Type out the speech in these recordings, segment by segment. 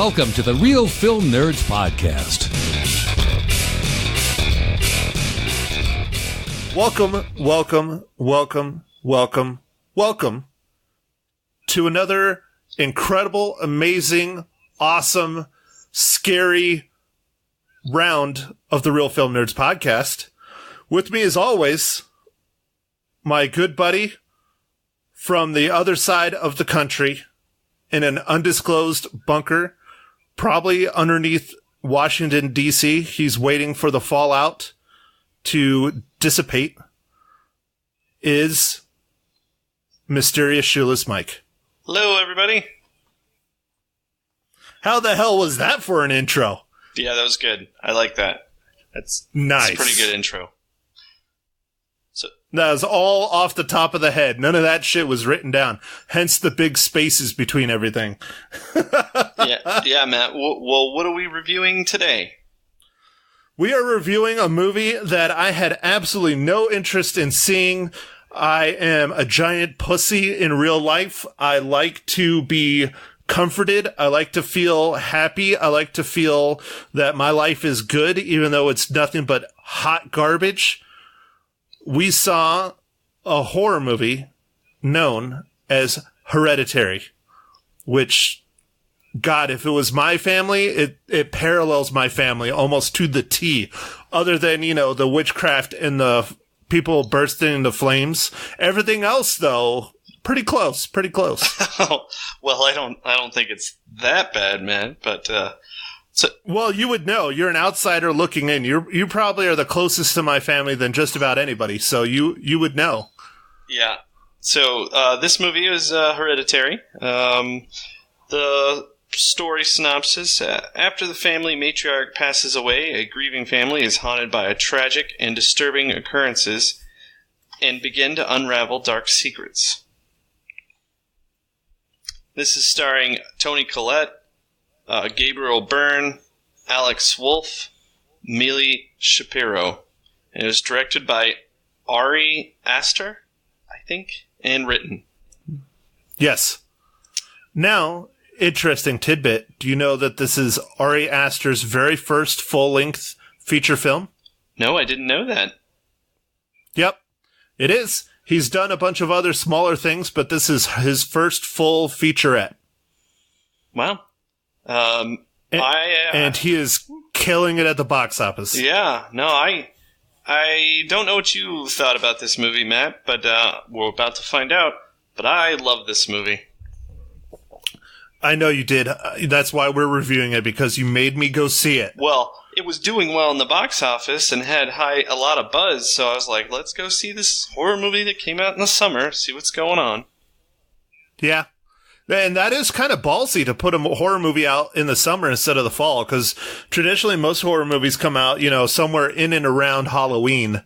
Welcome to the Real Film Nerds Podcast. Welcome to another incredible, amazing, awesome, scary round of the Real Film Nerds Podcast. With me, as always, my good buddy from the other side of the country in an undisclosed bunker, probably underneath Washington, D.C. He's waiting for the fallout to dissipate, is Mysterious Shoeless Mike. Hello, everybody. How the hell was that for an intro? Yeah, that was good. I like that. That's nice. That's a pretty good intro. That was all off the top of the head. None of that shit was written down. Hence the big spaces between everything. yeah, Matt. Well, what are we reviewing today? We are reviewing a movie that I had absolutely no interest in seeing. I am a giant pussy in real life. I like to be comforted. I like to feel happy. I like to feel that my life is good, even though it's nothing but hot garbage. We saw a horror movie known as Hereditary, which, God, if it was my family, it parallels my family almost to the T. Other than, you know, the witchcraft and the people bursting into flames. Everything else, though, pretty close. Well, I don't think it's that bad, man. But well, you would know. You're an outsider looking in. You probably are the closest to my family than just about anybody, so you would know. Yeah. So this movie is Hereditary. The story synopsis: after the family matriarch passes away, a grieving family is haunted by a tragic and disturbing occurrences and begin to unravel dark secrets. This is starring Toni Collette, Gabriel Byrne, Alex Wolff, Millie Shapiro. And it was directed by Ari Aster, I think, and written. Yes. Now, interesting tidbit. Do you know that this is Ari Aster's very first full-length feature film? No, I didn't know that. Yep, it is. He's done a bunch of other smaller things, but this is his first full featurette. Wow. And he is killing it at the box office. Yeah, no, I don't know what you thought about this movie, Matt, but we're about to find out. But I love this movie. I know you did. That's why we're reviewing it, because you made me go see it. Well, it was doing well in the box office and had a lot of buzz, so I was like, let's go see this horror movie that came out in the summer, see what's going on. Yeah. And that is kind of ballsy to put a horror movie out in the summer instead of the fall, because traditionally most horror movies come out, you know, somewhere in and around Halloween,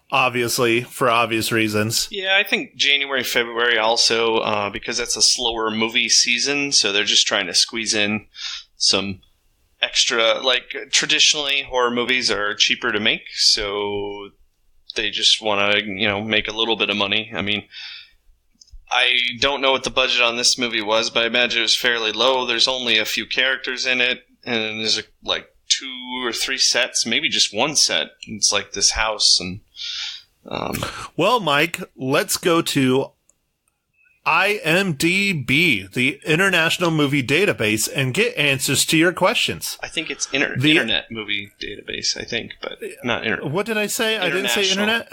obviously, for obvious reasons. Yeah, I think January, February also, because that's a slower movie season, so they're just trying to squeeze in some extra, like, traditionally horror movies are cheaper to make, so they just want to, you know, make a little bit of money. I mean, I don't know what the budget on this movie was, but I imagine it was fairly low. There's only a few characters in it, and there's like 2 or 3 sets, maybe just one set. It's like this house. And well, Mike, let's go to IMDb, the International Movie Database, and get answers to your questions. I think it's Internet Movie Database, I think, but not Internet. What did I say? I didn't say Internet?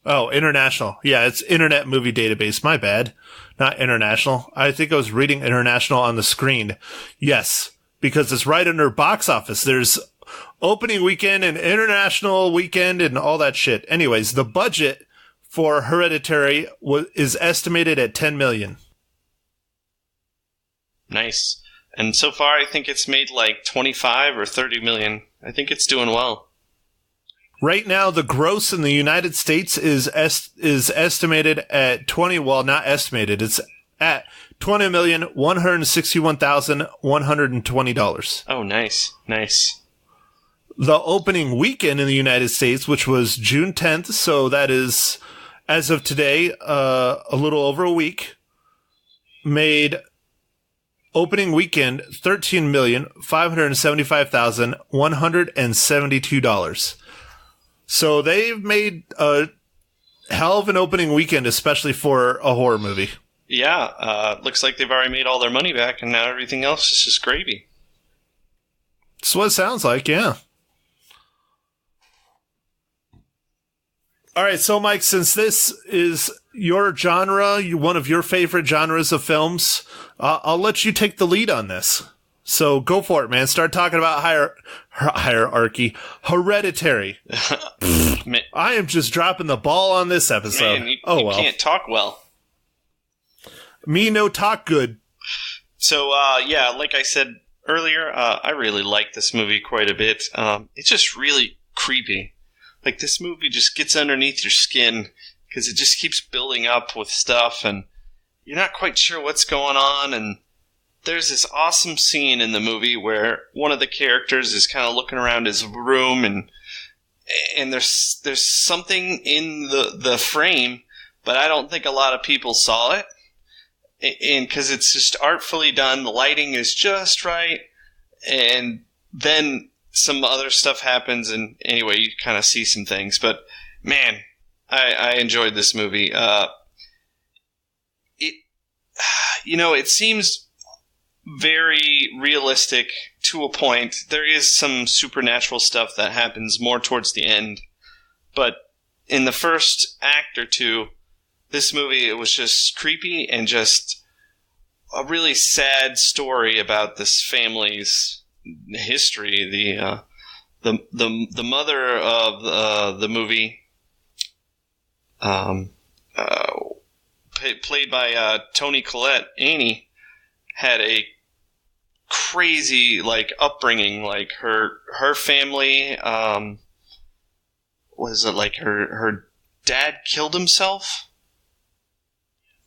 Oh, international. Yeah, it's Internet Movie Database. My bad. Not international. I think I was reading international on the screen. Yes, because it's right under box office. There's opening weekend and international weekend and all that shit. Anyways, the budget for Hereditary is estimated at $10 million. Nice. And so far, I think it's made like 25 or 30 million. I think it's doing well. Right now, the gross in the United States is estimated at not estimated. It's at $20,161,120. Oh, nice. The opening weekend in the United States, which was June 10th, so that is, as of today, a little over a week, made opening weekend, $13,575,172. So they've made a hell of an opening weekend, especially for a horror movie. Yeah, looks like they've already made all their money back, and now everything else is just gravy. That's what it sounds like, yeah. All right, so Mike, since this is your genre, one of your favorite genres of films, I'll let you take the lead on this. So go for it, man. Start talking about hierarchy. Hereditary. I am just dropping the ball on this episode. Man, you can't talk well. Me no talk good. So, yeah, like I said earlier, I really like this movie quite a bit. It's just really creepy. Like, this movie just gets underneath your skin because it just keeps building up with stuff, and you're not quite sure what's going on, and there's this awesome scene in the movie where one of the characters is kind of looking around his room, and there's something in the frame, but I don't think a lot of people saw it. And because it's just artfully done, the lighting is just right, and then some other stuff happens, and anyway, you kind of see some things. But man, I enjoyed this movie. It seems very realistic to a point. There is some supernatural stuff that happens more towards the end, but in the first act or two, this movie, it was just creepy and just a really sad story about this family's history. The mother of the movie, played by Toni Collette, Annie, had a crazy upbringing. Like her family, was it like her dad killed himself?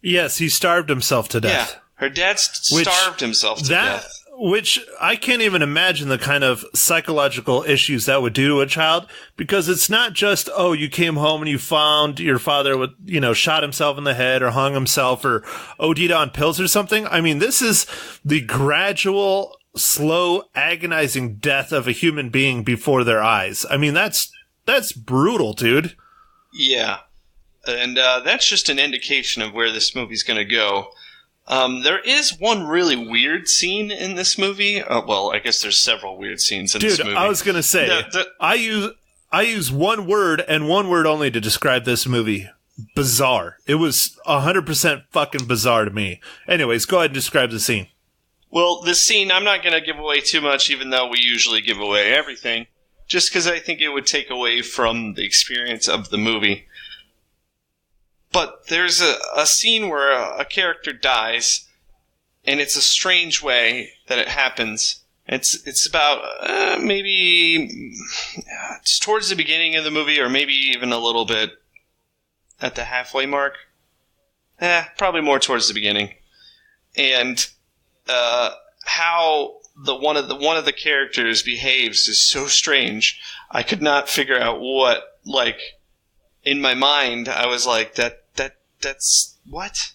Yes, he starved himself to death. Yeah, her dad starved himself to death. Which I can't even imagine the kind of psychological issues that would do to a child, because it's not just, oh, you came home and you found your father with, shot himself in the head or hung himself or OD'd on pills or something. I mean, this is the gradual, slow, agonizing death of a human being before their eyes. I mean, that's brutal, dude. Yeah. And that's just an indication of where this movie's going to go. There is one really weird scene in this movie. Well, I guess there's several weird scenes in this movie. Dude, I was going to say, I use one word and one word only to describe this movie. Bizarre. It was 100% fucking bizarre to me. Anyways, go ahead and describe the scene. Well, this scene, I'm not going to give away too much, even though we usually give away everything, just because I think it would take away from the experience of the movie. But there's a scene where a character dies, and it's a strange way that it happens. It's about maybe it's towards the beginning of the movie, or maybe even a little bit at the halfway mark. Probably more towards the beginning. And how one of the characters behaves is so strange. I could not figure out what, in my mind, I was like, that's what?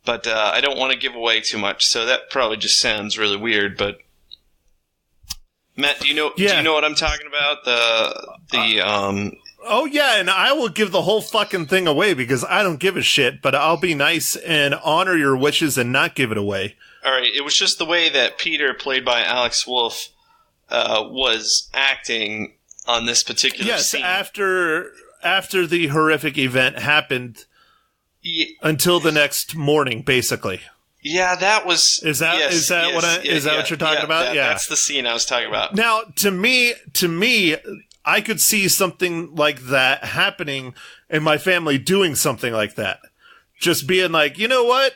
But I don't want to give away too much, so that probably just sounds really weird. But Matt, do you know what I'm talking about? Oh yeah, and I will give the whole fucking thing away because I don't give a shit. But I'll be nice and honor your wishes and not give it away. All right, it was just the way that Peter, played by Alex Wolff, was acting on this particular scene. Yes, after the horrific event happened. Until the next morning, basically. Yeah, that was. Is that what you're talking about? Yeah, that's the scene I was talking about. Now, to me, I could see something like that happening, and my family doing something like that, just being like, you know what?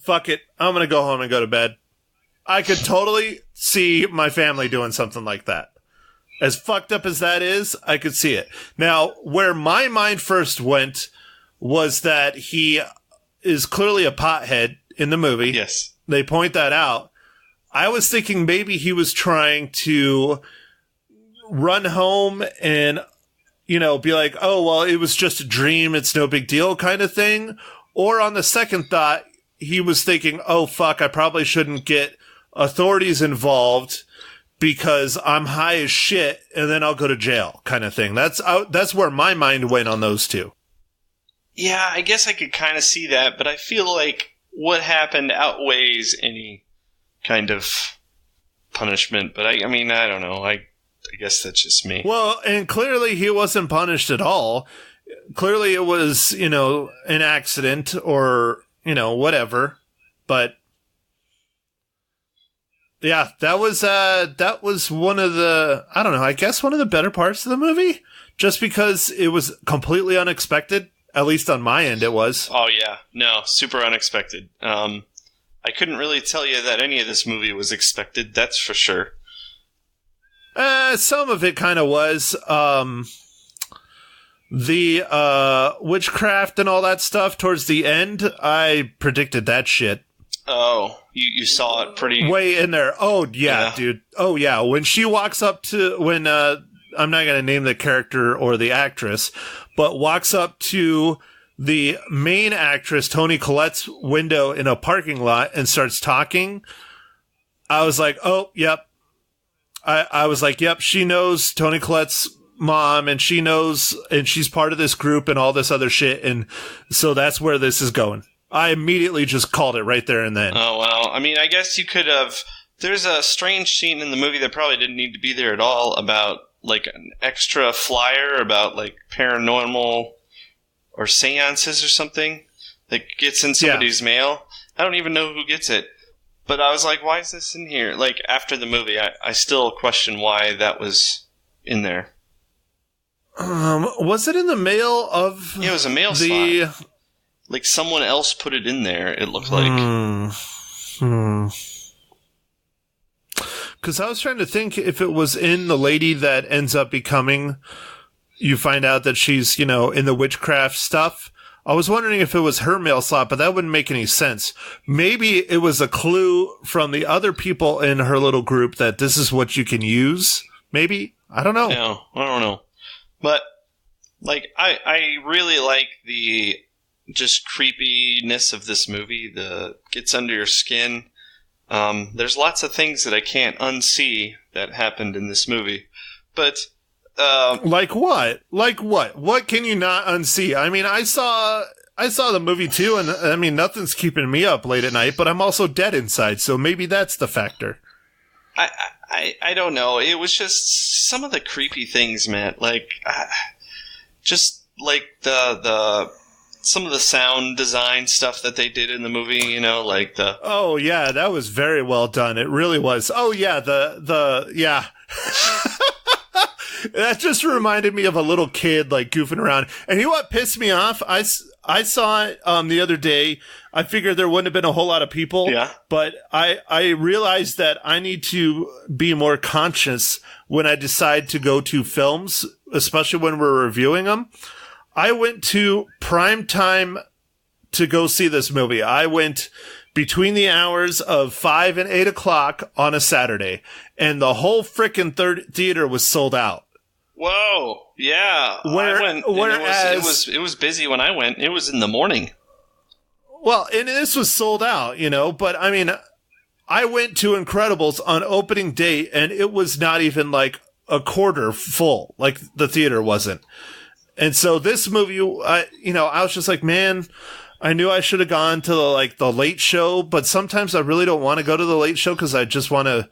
Fuck it, I'm gonna go home and go to bed. I could totally see my family doing something like that. As fucked up as that is, I could see it. Now, where my mind first went was that he is clearly a pothead in the movie. Yes. They point that out. I was thinking maybe he was trying to run home and, be like, oh, well, it was just a dream. It's no big deal kind of thing. Or on the second thought, he was thinking, oh, fuck, I probably shouldn't get authorities involved because I'm high as shit and then I'll go to jail kind of thing. That's where my mind went on those two. Yeah, I guess I could kind of see that, but I feel like what happened outweighs any kind of punishment. But I mean, I don't know. I guess that's just me. Well, and clearly he wasn't punished at all. Clearly it was, an accident or, whatever. But yeah, that was one of the, I don't know, I guess one of the better parts of the movie, just because it was completely unexpected. At least on my end, it was. Oh, yeah. No, super unexpected. I couldn't really tell you that any of this movie was expected, that's for sure. Some of it kind of was. The witchcraft and all that stuff towards the end, I predicted that shit. Oh, you saw it pretty... way in there. Oh, yeah, dude. Oh, yeah. When she walks up to... When, I'm not going to name the character or the actress, but walks up to the main actress, Toni Collette's window in a parking lot and starts talking, I was like, oh, yep. I was like, yep, she knows Toni Collette's mom and she knows, and she's part of this group and all this other shit. And so that's where this is going. I immediately just called it right there and then. Oh, well, I mean, I guess you could have... There's a strange scene in the movie that probably didn't need to be there at all about, like, an extra flyer about, like, paranormal or seances or something that gets in somebody's mail. I don't even know who gets it. But I was like, why is this in here? Like, after the movie, I still question why that was in there. Was it in the mail of... Yeah, it was a mail slot. Like, someone else put it in there, it looked like. Because I was trying to think if it was in the lady that ends up becoming... You find out that she's, in the witchcraft stuff. I was wondering if it was her mail slot, but that wouldn't make any sense. Maybe it was a clue from the other people in her little group that this is what you can use. Maybe? I don't know. No, I don't know. But, like, I really like the just creepiness of this movie. Gets under your skin. There's lots of things that I can't unsee that happened in this movie. But... like what? Like what? What can you not unsee? I mean, I saw the movie too, and I mean, nothing's keeping me up late at night, but I'm also dead inside, so maybe that's the factor. I don't know. It was just some of the creepy things, Matt. Like, just like the some of the sound design stuff that they did in the movie, like the... Oh, yeah, that was very well done. It really was. Oh, yeah, yeah. That just reminded me of a little kid, like, goofing around. And you know what pissed me off? I saw it the other day. I figured there wouldn't have been a whole lot of people. Yeah. But I realized that I need to be more conscious when I decide to go to films, especially when we're reviewing them. I went to prime time to go see this movie. I went between the hours of 5 and 8 o'clock on a Saturday, and the whole frickin' theater was sold out. Whoa! Yeah, I went. Whereas it was busy when I went. It was in the morning. Well, and this was sold out, But I mean, I went to Incredibles on opening day, and it was not even like a quarter full. Like the theater wasn't. And so this movie, I was just like, man, I knew I should have gone to the late show, but sometimes I really don't want to go to the late show because I just want to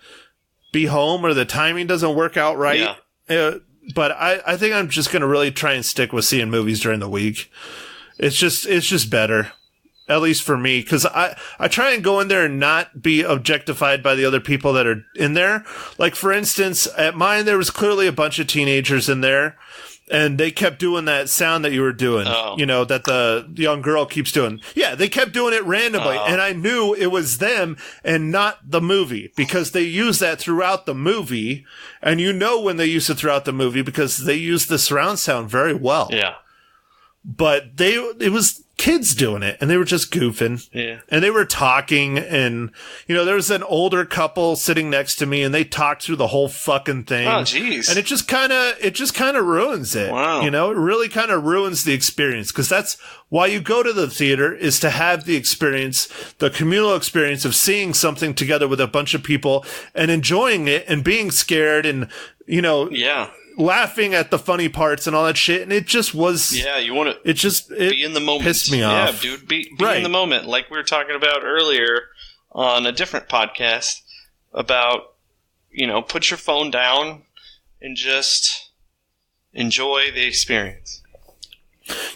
be home or the timing doesn't work out right. Yeah. But I think I'm just going to really try and stick with seeing movies during the week. It's just better, at least for me, because I try and go in there and not be objectified by the other people that are in there. Like, for instance, at mine, there was clearly a bunch of teenagers in there. And they kept doing that sound that you were doing, that the young girl keeps doing. Yeah, they kept doing it randomly. And I knew it was them and not the movie because they use that throughout the movie. And when they use it throughout the movie because they use the surround sound very well. Yeah. But it was kids doing it, and they were just goofing. Yeah. And they were talking, and, there was an older couple sitting next to me, and they talked through the whole fucking thing. Oh, jeez. And it just kind of ruins it. Wow. It really kind of ruins the experience, because that's why you go to the theater, is to have the experience, the communal experience of seeing something together with a bunch of people and enjoying it and being scared and, Yeah. laughing at the funny parts and all that shit, and it just was. Yeah, you want to. It be in the moment. Pissed me off. Yeah, dude, be in the moment, like we were talking about earlier on a different podcast about, put your phone down and just enjoy the experience.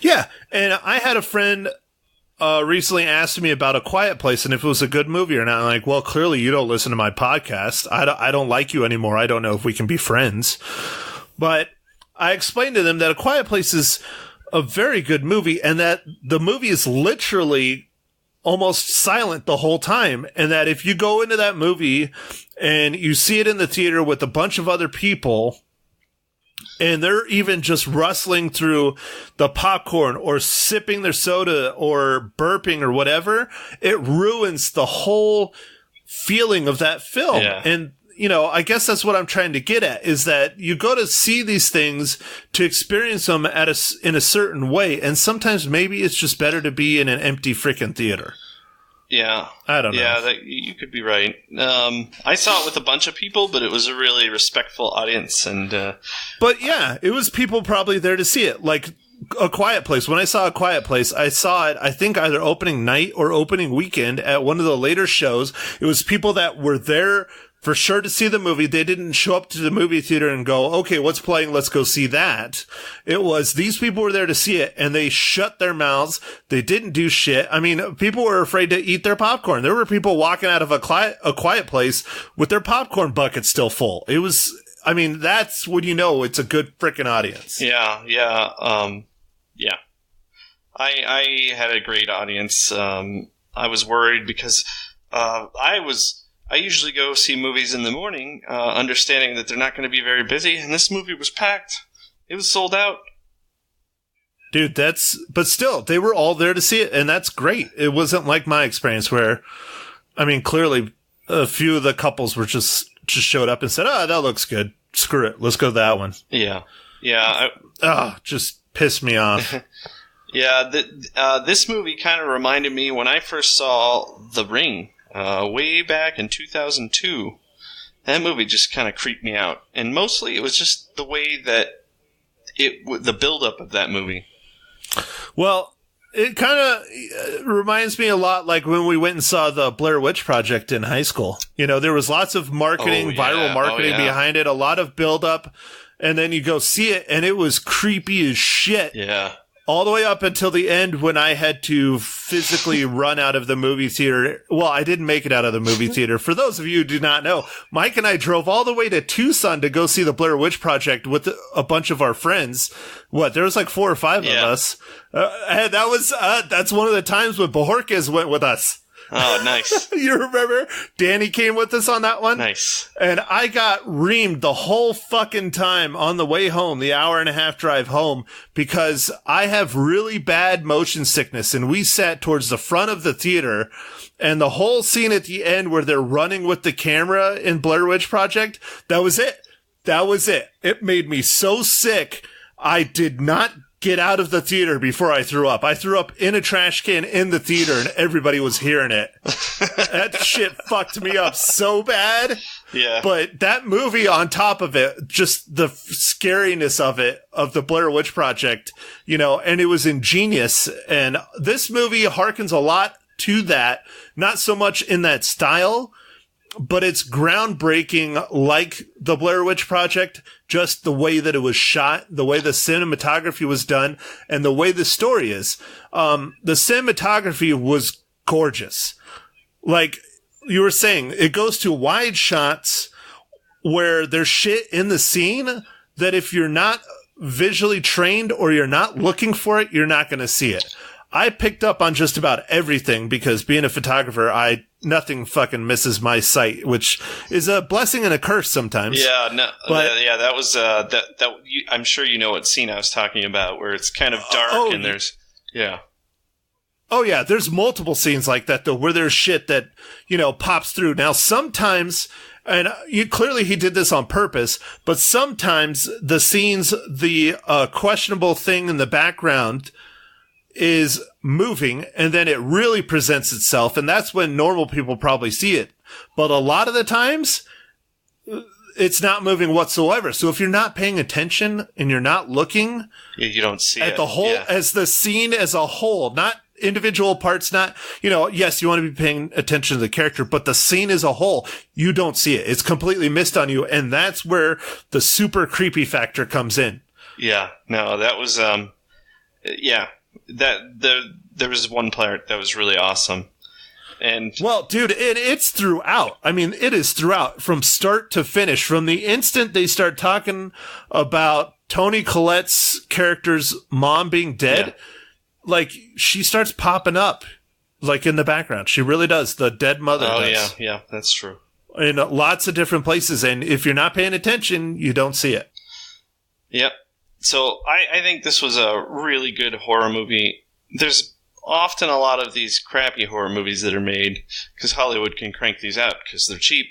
Yeah, and I had a friend recently asked me about A Quiet Place and if it was a good movie or not. I'm like, well, clearly you don't listen to my podcast. I don't like you anymore. I don't know if we can be friends. But I explained to them that A Quiet Place is a very good movie, and that the movie is literally almost silent the whole time. And that if you go into that movie and you see it in the theater with a bunch of other people, and they're even just rustling through the popcorn or sipping their soda or burping or whatever, it ruins the whole feeling of that film. Yeah. And I guess that's what I'm trying to get at, is that you go to see these things to experience them in a certain way. And sometimes maybe it's just better to be in an empty freaking theater. Yeah. I don't know. Yeah, you could be right. I saw it with a bunch of people, but it was a really respectful audience. But yeah, it was people probably there to see it. Like A Quiet Place. When I saw A Quiet Place, I saw it, I think, either opening night or opening weekend at one of the later shows. It was people that were there for sure to see the movie. They didn't show up to the movie theater and go, okay, what's playing? Let's go see that. It was, these people were there to see it, and they shut their mouths. They didn't do shit. I mean, people were afraid to eat their popcorn. There were people walking out of a quiet place with their popcorn bucket still full. It was, I mean, that's when it's a good freaking audience. Yeah. Yeah. I had a great audience. I was worried because, I usually go see movies in the morning, understanding that they're not going to be very busy, and this movie was packed. It was sold out. Dude, but still, they were all there to see it, and that's great. It wasn't like my experience where, I mean, clearly a few of the couples were just showed up and said, oh, that looks good. Screw it. Let's go to that one. Yeah. Yeah. Just pissed me off. Yeah. This movie kind of reminded me when I first saw The Ring. Way back in 2002, that movie just kind of creeped me out. And mostly it was just the way that the buildup of that movie. Well, it kind of reminds me a lot like when we went and saw the Blair Witch Project in high school. There was lots of marketing, viral marketing behind it, a lot of buildup, and then you go see it, and it was creepy as shit. Yeah. All the way up until the end when I had to physically run out of the movie theater. Well, I didn't make it out of the movie theater. For those of you who do not know, Mike and I drove all the way to Tucson to go see the Blair Witch Project with a bunch of our friends. There was like 4 or 5 of us. And that's one of the times when Bajorquez went with us. Oh, nice. You remember? Danny came with us on that one? Nice. And I got reamed the whole fucking time on the way home, the hour-and-a-half drive home, because I have really bad motion sickness, and we sat towards the front of the theater, and the whole scene at the end where they're running with the camera in Blair Witch Project, that was it. That was it. It made me so sick, I did not get out of the theater before I threw up. I threw up in a trash can in the theater, and everybody was hearing it. That shit fucked me up so bad. Yeah. But that movie on top of it, just the scariness of it, of the Blair Witch Project, and it was ingenious. And this movie harkens a lot to that, not so much in that style, but it's groundbreaking like the Blair Witch Project, just the way that it was shot, the way the cinematography was done, and the way the story is. The cinematography was gorgeous. Like you were saying, it goes to wide shots where there's shit in the scene that if you're not visually trained or you're not looking for it, you're not going to see it. I picked up on just about everything because being a photographer, nothing fucking misses my sight, which is a blessing and a curse sometimes. Yeah, no, that was I'm sure you know what scene I was talking about, where it's kind of dark and there's, yeah. Oh yeah, there's multiple scenes like that though, where there's shit that, pops through. Now sometimes, and clearly he did this on purpose, but sometimes the scenes, the questionable thing in the background is moving, and then it really presents itself, and that's when normal people probably see it. But a lot of the times, it's not moving whatsoever. So if you're not paying attention and you're not looking, you don't see at it. the whole, as the scene as a whole, not individual parts, not, yes, you want to be paying attention to the character, but the scene as a whole, you don't see it. It's completely missed on you. And that's where the super creepy factor comes in. Yeah, no, that was, there was one part that was really awesome. And well, dude, it's throughout. I mean, it is throughout from start to finish. From the instant they start talking about Toni Collette's character's mom being dead, like she starts popping up, like in the background. She really does. The dead mother. Oh does. yeah, that's true. In lots of different places, and if you're not paying attention, you don't see it. Yep. So I think this was a really good horror movie. There's often a lot of these crappy horror movies that are made because Hollywood can crank these out because they're cheap.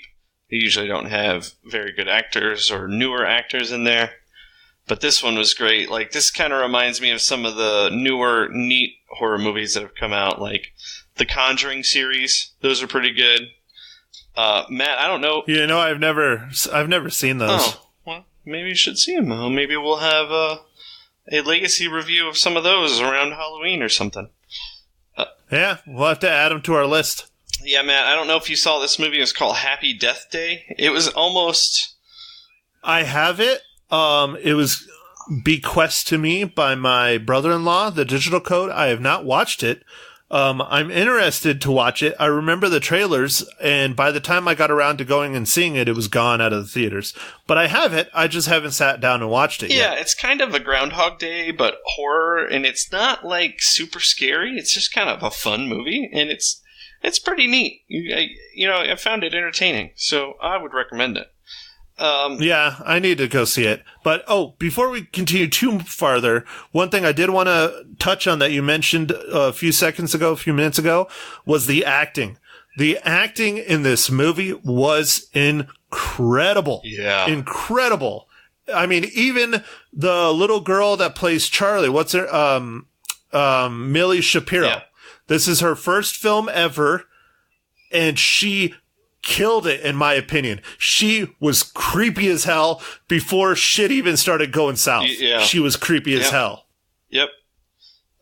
They usually don't have very good actors or newer actors in there. But this one was great. Like, this kind of reminds me of some of the newer, neat horror movies that have come out, like the Conjuring series. Those are pretty good. Matt, I don't know. I've never seen those. Oh, well, maybe you should see them. Maybe we'll have a legacy review of some of those around Halloween or something. Yeah, we'll have to add them to our list. Yeah, Matt, I don't know if you saw this movie. It was called Happy Death Day. It was almost... I have it. It was bequeathed to me by my brother-in-law, the digital code. I have not watched it. I'm interested to watch it. I remember the trailers, and by the time I got around to going and seeing it, it was gone out of the theaters. But I have it. I just haven't sat down and watched it yet. Yeah, it's kind of a Groundhog Day, but horror, and it's not, like, super scary. It's just kind of a fun movie, and it's pretty neat. I found it entertaining, so I would recommend it. Yeah, I need to go see it. But, before we continue too farther, one thing I did want to touch on that you mentioned a few minutes ago, was the acting. The acting in this movie was incredible. Yeah. Incredible. I mean, even the little girl that plays Charlie, what's her, Millie Shapiro. Yeah. This is her first film ever, and she killed it, in my opinion. She was creepy as hell before shit even started going south. Yeah. She was creepy as hell. Yep.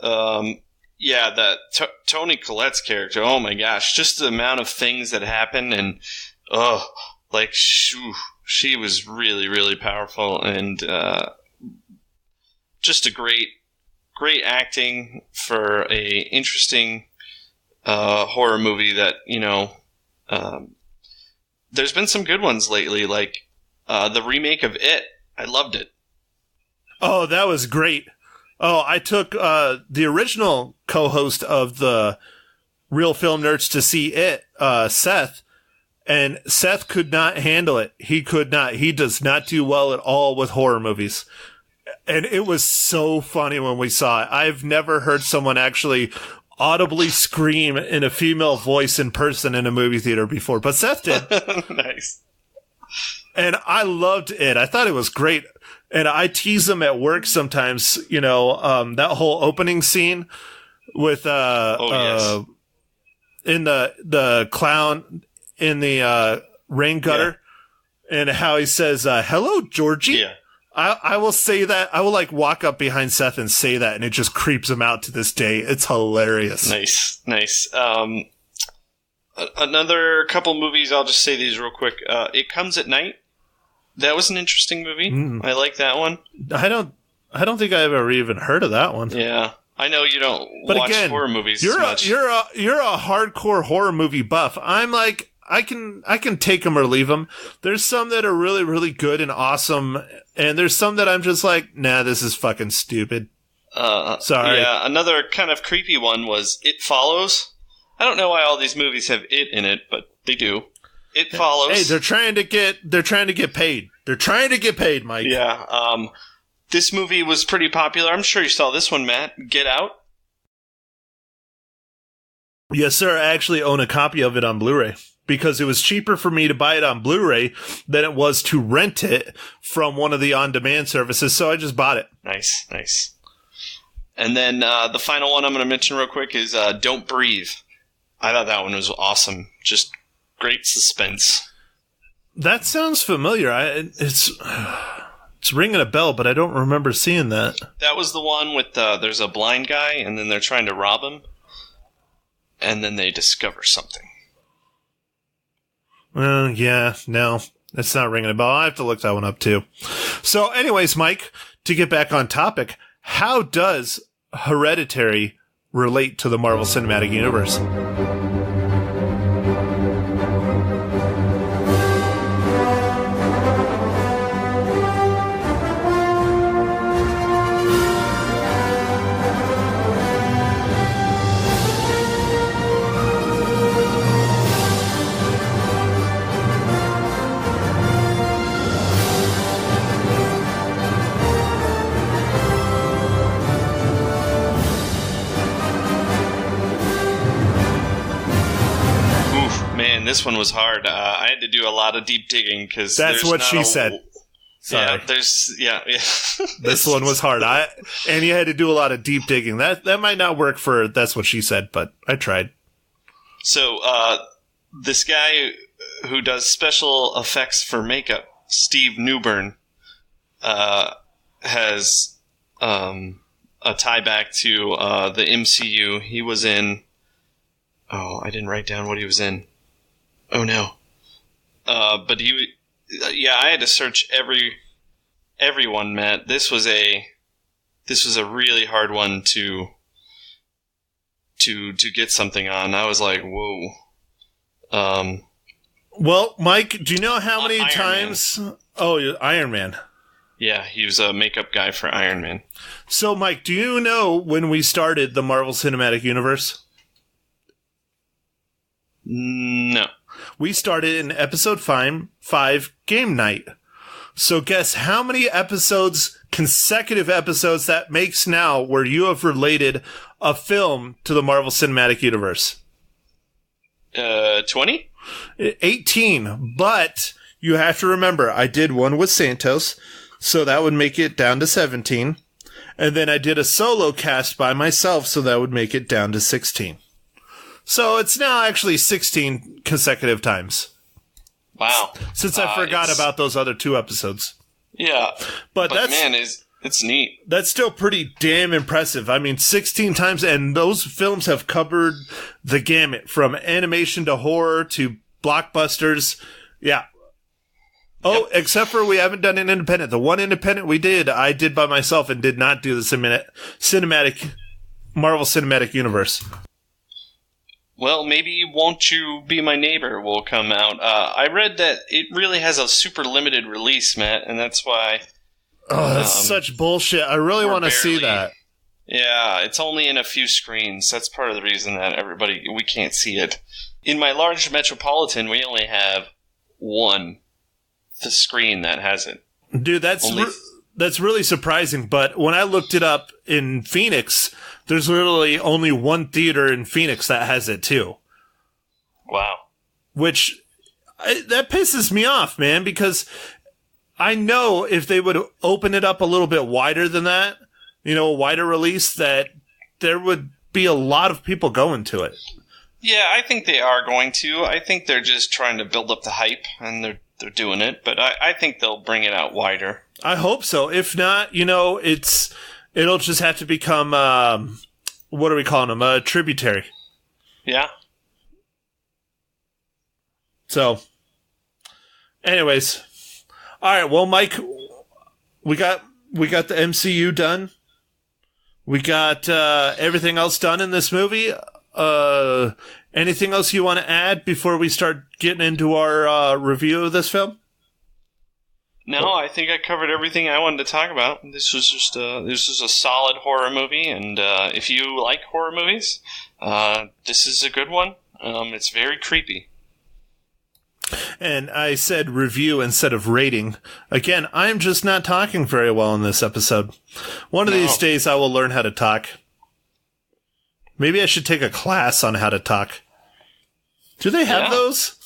That Toni Collette's character, oh my gosh, just the amount of things that happen, and she was really, really powerful, and just a great acting for a interesting horror movie that, there's been some good ones lately, like the remake of It. I loved it. Oh, that was great. Oh, I took the original co-host of the Real Film Nerds to see It, Seth, and Seth could not handle it. He could not. He does not do well at all with horror movies. And it was so funny when we saw it. I've never heard someone actually audibly scream in a female voice in person in a movie theater before, but Seth did. Nice. And I loved it. I thought it was great. And I tease them at work sometimes, that whole opening scene with, yes. in the clown in the, rain gutter, and how he says, hello, Georgie. Yeah. I will say that. I will walk up behind Seth and say that, and it just creeps him out to this day. It's hilarious. Nice. Another couple movies, I'll just say these real quick. It Comes at Night. That was an interesting movie. I like that one. I don't think I've ever even heard of that one. Yeah. I know you don't but watch again, horror movies you're as much. You're a hardcore horror movie buff. I'm like, I can take them or leave them. There's some that are really, really good and awesome, and there's some that I'm just like, nah, this is fucking stupid. Sorry. Yeah, another kind of creepy one was It Follows. I don't know why all these movies have it in it, but they do. It Follows. Hey, they're trying to get paid. They're trying to get paid, Mike. Yeah. This movie was pretty popular. I'm sure you saw this one, Matt. Get Out. Yes, sir. I actually own a copy of it on Blu-ray because it was cheaper for me to buy it on Blu-ray than it was to rent it from one of the on-demand services. So I just bought it. Nice, nice. And then the final one I'm going to mention real quick is Don't Breathe. I thought that one was awesome. Just great suspense. That sounds familiar. It's ringing a bell, but I don't remember seeing that. That was the one with there's a blind guy, and then they're trying to rob him, and then they discover something. Yeah, no, that's not ringing a bell. I have to look that one up, too. So anyways, Mike, to get back on topic, how does Hereditary relate to the Marvel Cinematic Universe? This one was hard. I had to do a lot of deep digging because that's what she said. Sorry. Yeah. This one was hard. And you had to do a lot of deep digging. That might not work for that's what she said, but I tried. So this guy who does special effects for makeup, Steve Newburn, has a tie back to the MCU. He was in. Oh, I didn't write down what he was in. Oh no! But I had to search everyone, Matt. This was a really hard one to get something on. I was like, whoa. Well, Mike, do you know how many Iron times? Man. Oh, Iron Man. Yeah, he was a makeup guy for Iron Man. So, Mike, do you know when we started the Marvel Cinematic Universe? No. We started in episode 5, Game Night. So guess how many consecutive episodes that makes now where you have related a film to the Marvel Cinematic Universe? 20? 18. But you have to remember, I did one with Santos, so that would make it down to 17. And then I did a solo cast by myself, so that would make it down to 16. So it's now actually 16 consecutive times. Wow. Since I forgot about those other 2 episodes. Yeah. But that's, man, it's neat. That's still pretty damn impressive. I mean, 16 times, and those films have covered the gamut from animation to horror to blockbusters. Yeah. Oh, yep. Except for we haven't done an independent. The one independent we did, I did by myself and did not do the Marvel Cinematic Universe. Well, maybe Won't You Be My Neighbor will come out. I read that it really has a super limited release, Matt, and that's why... Oh, that's such bullshit. I really want to see that. Yeah, it's only in a few screens. That's part of the reason that we can't see it. In my large metropolitan, we only have one screen that has it. Dude, that's really surprising, but when I looked it up in Phoenix... There's literally only one theater in Phoenix that has it, too. Wow. That pisses me off, man, because I know if they would open it up a little bit wider than that, a wider release, that there would be a lot of people going to it. Yeah, I think they are going to. I think they're just trying to build up the hype, and they're doing it, but I think they'll bring it out wider. I hope so. If not, it'll just have to become, what are we calling them? A tributary. Yeah. So, anyways. All right, well, Mike, we got the MCU done. We got everything else done in this movie. Anything else you want to add before we start getting into our review of this film? No, I think I covered everything I wanted to talk about. This was just a solid horror movie, and if you like horror movies, this is a good one. It's very creepy. And I said review instead of rating. Again, I'm just not talking very well in this episode. One of these days I will learn how to talk. Maybe I should take a class on how to talk. Do they have those?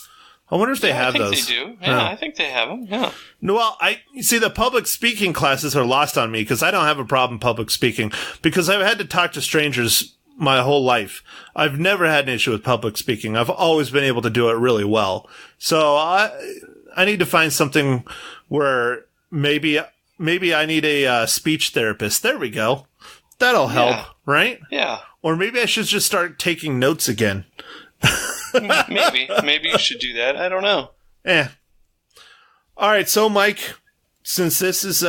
I wonder if they have those. I think they do. Yeah, I think they have them. Yeah. No, well, you see, the public speaking classes are lost on me because I don't have a problem public speaking because I've had to talk to strangers my whole life. I've never had an issue with public speaking. I've always been able to do it really well. So I need to find something where maybe I need a speech therapist. There we go. That'll help, right? Yeah. Or maybe I should just start taking notes again. Maybe you should do that. I don't know. All right, so Mike, since this is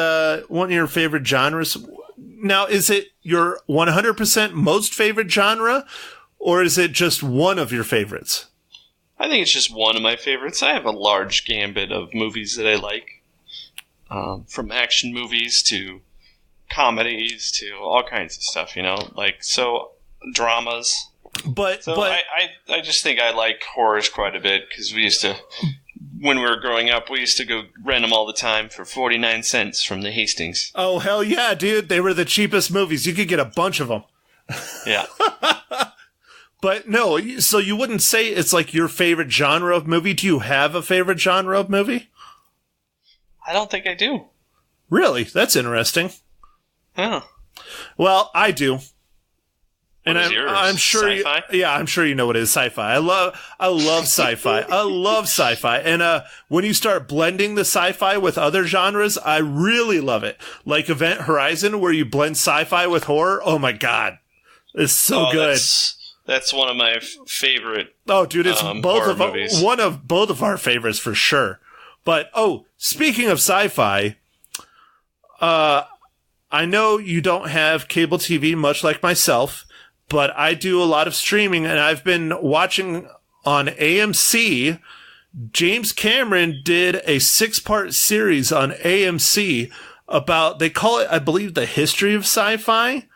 one of your favorite genres, now is it your 100% most favorite genre, or is it just one of your favorites? I think it's just one of my favorites. I have a large gambit of movies that I like, from action movies to comedies to all kinds of stuff. Dramas. But I just think I like horrors quite a bit because when we were growing up, we used to go rent them all the time for 49 cents from the Hastings. Oh, hell yeah, dude. They were the cheapest movies. You could get a bunch of them. Yeah. But no, so you wouldn't say it's like your favorite genre of movie? Do you have a favorite genre of movie? I don't think I do. Really? That's interesting. Yeah. Well, I do. And I'm sure Sci-Fi? I'm sure you know what it is. Sci-fi. I love sci-fi. I love sci-fi. And when you start blending the sci-fi with other genres, I really love it. Like Event Horizon, where you blend sci-fi with horror. Oh my god, it's so good. That's one of my favorite. Oh, dude, it's one of both of our favorites for sure. But speaking of sci-fi, I know you don't have cable TV, much like myself. But I do a lot of streaming, and I've been watching on AMC. James Cameron did a 6-part series on AMC about, they call it, I believe, the history of sci-fi.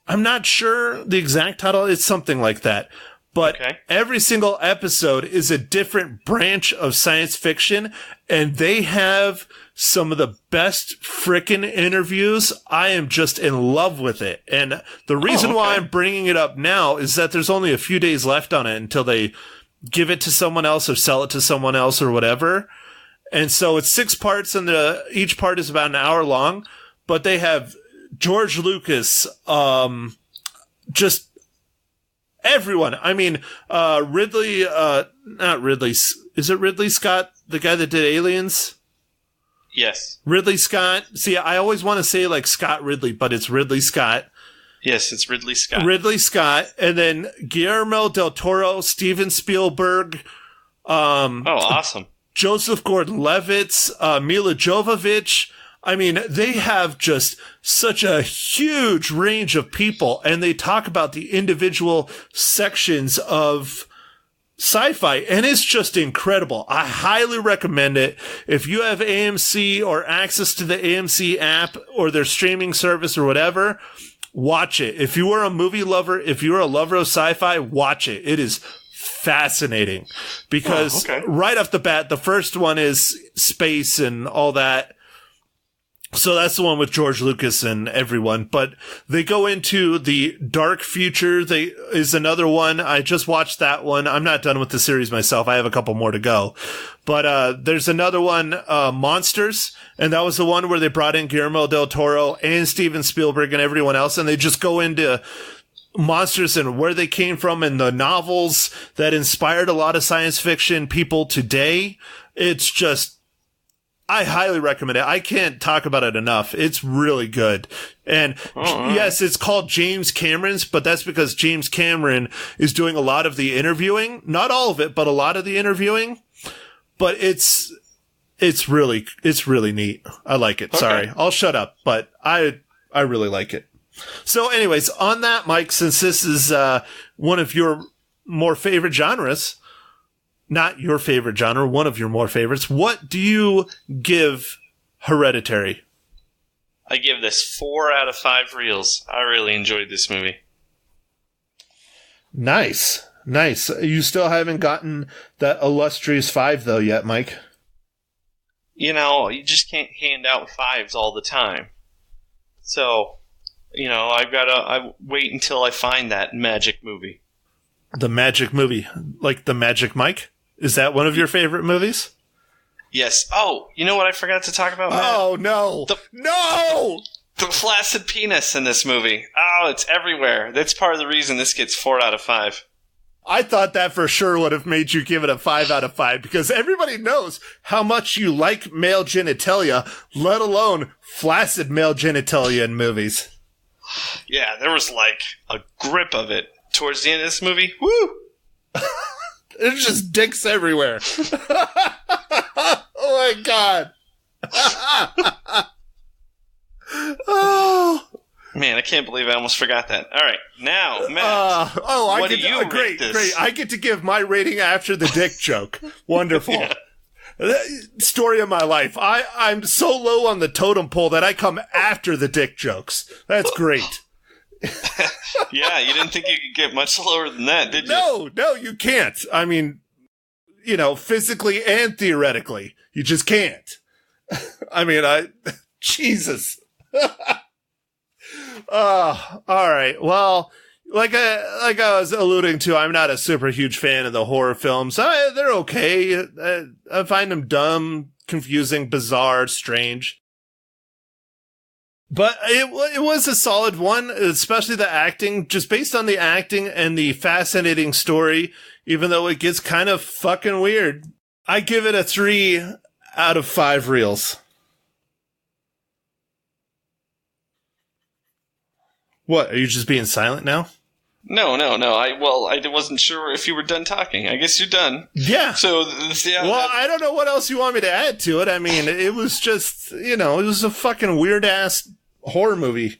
I'm not sure the exact title. It's something like that. But every single episode is a different branch of science fiction, and they have some of the best frickin' interviews. I am just in love with it. And the reason why I'm bringing it up now is that there's only a few days left on it until they give it to someone else or sell it to someone else or whatever. And so it's 6 parts, and each part is about an hour long, but they have George Lucas, just everyone. I mean, not Ridley. Is it Ridley Scott, the guy that did Aliens? Yes. Ridley Scott. See, I always want to say like Scott Ridley, but it's Ridley Scott. Yes, it's Ridley Scott. Ridley Scott. And then Guillermo del Toro, Steven Spielberg. Awesome. Joseph Gordon-Levitt, Mila Jovovich. I mean, they have just such a huge range of people, and they talk about the individual sections of sci-fi, and it's just incredible. I highly recommend it. If you have AMC or access to the AMC app or their streaming service or whatever, watch it. If you are a movie lover, if you're a lover of sci-fi, watch it. It is fascinating because right off the bat, the first one is space and all that. So that's the one with George Lucas and everyone, but they go into the dark future. Is another one. I just watched that one. I'm not done with the series myself. I have a couple more to go, but, there's another one, Monsters. And that was the one where they brought in Guillermo del Toro and Steven Spielberg and everyone else. And they just go into monsters and where they came from and the novels that inspired a lot of science fiction people today. It's just, I highly recommend it. I can't talk about it enough. It's really good. And yes, it's called James Cameron's, but that's because James Cameron is doing a lot of the interviewing. Not all of it, but a lot of the interviewing. But it's really neat. I like it. Okay. Sorry. I'll shut up, but I really like it. So anyways, on that, Mike, since this is one of your more favorite genres, not your favorite genre, one of your more favorites, what do you give Hereditary? I give this 4 out of 5 reels. I really enjoyed this movie. Nice. You still haven't gotten that illustrious 5, though, yet, Mike. You know, you just can't hand out 5s all the time. So, I wait until I find that magic movie. The magic movie, like the Magic Mike? Is that one of your favorite movies? Yes. Oh, you know what I forgot to talk about, Matt? Oh, no. No! The flaccid penis in this movie. Oh, it's everywhere. That's part of the reason this gets 4 out of 5. I thought that for sure would have made you give it a 5 out of 5 because everybody knows how much you like male genitalia, let alone flaccid male genitalia in movies. Yeah, there was like a grip of it towards the end of this movie. Woo! There's just dicks everywhere. Oh my god. Oh. Man, I can't believe I almost forgot that. All right, now, Matt. Great. I get to give my rating after the dick joke. Wonderful. Yeah. Story of my life. I'm so low on the totem pole that I come after the dick jokes. That's great. Yeah, you didn't think you could get much lower than that, did you? No, you can't. I mean, physically and theoretically, you just can't. I mean, Jesus. All right. Well, like I was alluding to, I'm not a super huge fan of the horror films. They're okay. I find them dumb, confusing, bizarre, strange. But it was a solid one, especially the acting. Just based on the acting and the fascinating story, even though it gets kind of fucking weird, I give it a 3 out of 5 reels. What, are you just being silent now? No. I wasn't sure if you were done talking. I guess you're done. Yeah. So, yeah. Well, I don't know what else you want me to add to it. I mean, it was just, it was a fucking weird-ass horror movie.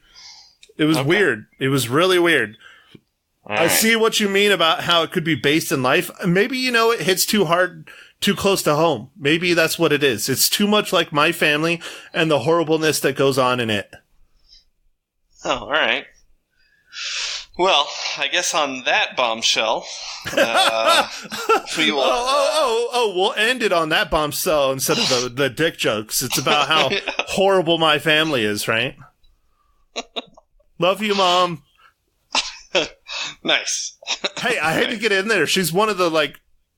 It was weird. It was really weird. I see what you mean about how it could be based in life. Maybe, it hits too hard, too close to home. Maybe that's what it is. It's too much like My Family and the horribleness that goes on in it. Oh, all right. Well, I guess on that bombshell, we will... we'll end it on that bombshell instead of the dick jokes. It's about how horrible My Family is, right? Love you, Mom. Nice. Hey, I hate to get in there. She's one of the,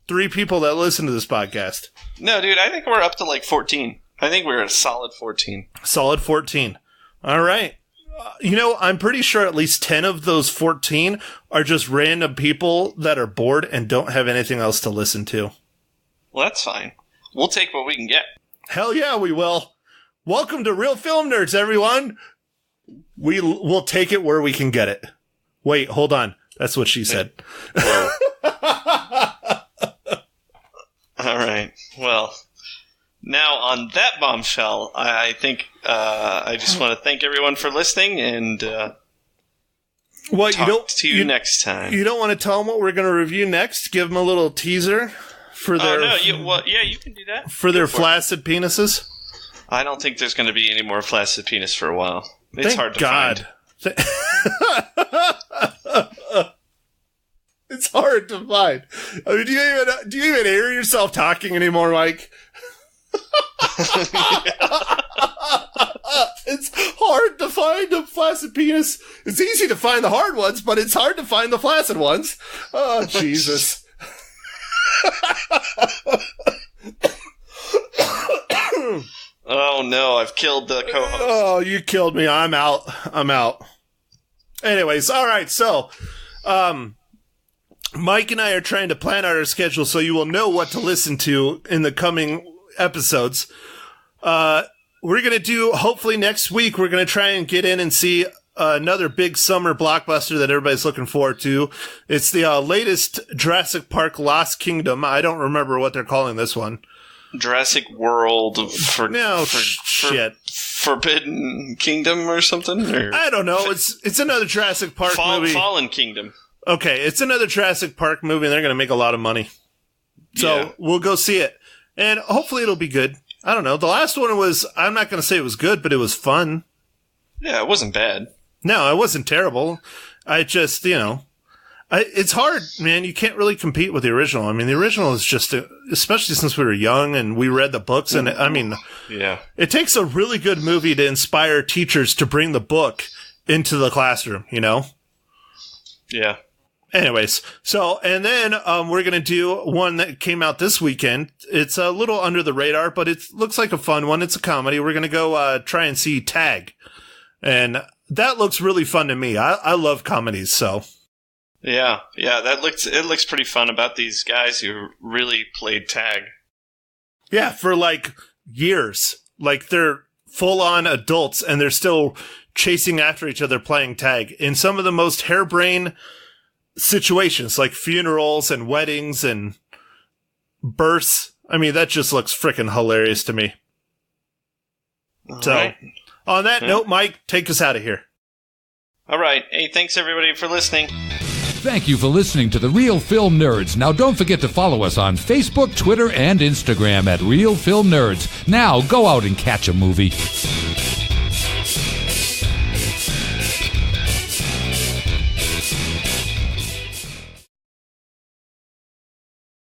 3 people that listen to this podcast. No, dude, I think we're up to, 14. I think we're at a solid 14. Solid 14. All right. I'm pretty sure at least 10 of those 14 are just random people that are bored and don't have anything else to listen to. Well, that's fine. We'll take what we can get. Hell yeah, we will. Welcome to Real Film Nerds, everyone. We'll take it where we can get it. Wait, hold on. That's what she said. All right. Well, now on that bombshell, I think I just want to thank everyone for listening and talk to you next time. You don't want to tell them what we're going to review next? Give them a little teaser for their... you can do that. For their flaccid penises? I don't think there's going to be any more flaccid penis for a while. It's hard to find. It's hard to find. I mean, do you even hear yourself talking anymore, Mike? It's hard to find a flaccid penis. It's easy to find the hard ones, but it's hard to find the flaccid ones. Oh, Jesus. Oh, no, I've killed the co-host. Oh, you killed me. I'm out. Anyways, all right, so Mike and I are trying to plan out our schedule so you will know what to listen to in the coming episodes. We're going to do, hopefully next week, we're going to try and get in and see another big summer blockbuster that everybody's looking forward to. It's the latest Jurassic Park Lost Kingdom. I don't remember what they're calling this one. Jurassic World shit. Forbidden Kingdom or something? Or I don't know. It's another Jurassic Park movie. Fallen Kingdom. Okay, it's another Jurassic Park movie, and they're going to make a lot of money. So we'll go see it. And hopefully it'll be good. I don't know. The last one was, I'm not going to say it was good, but it was fun. Yeah, it wasn't bad. No, it wasn't terrible. I just, it's hard, man. You can't really compete with the original. I mean, the original is just, especially since we were young and we read the books. And I mean, yeah, it takes a really good movie to inspire teachers to bring the book into the classroom, you know? Yeah. Anyways, so, and then we're going to do one that came out this weekend. It's a little under the radar, but it looks like a fun one. It's a comedy. We're going to go try and see Tag. And that looks really fun to me. I love comedies, so. Yeah, it looks pretty fun about these guys who really played tag. Yeah, for like years. Like they're full-on adults and they're still chasing after each other playing tag in some of the most harebrained situations, like funerals and weddings and births. I mean, that just looks freaking hilarious to me. All so, right. On that note, Mike, take us out of here. All right. Hey, thanks everybody for listening. Thank you for listening to The Real Film Nerds. Now don't forget to follow us on Facebook, Twitter, and Instagram at Real Film Nerds. Now go out and catch a movie.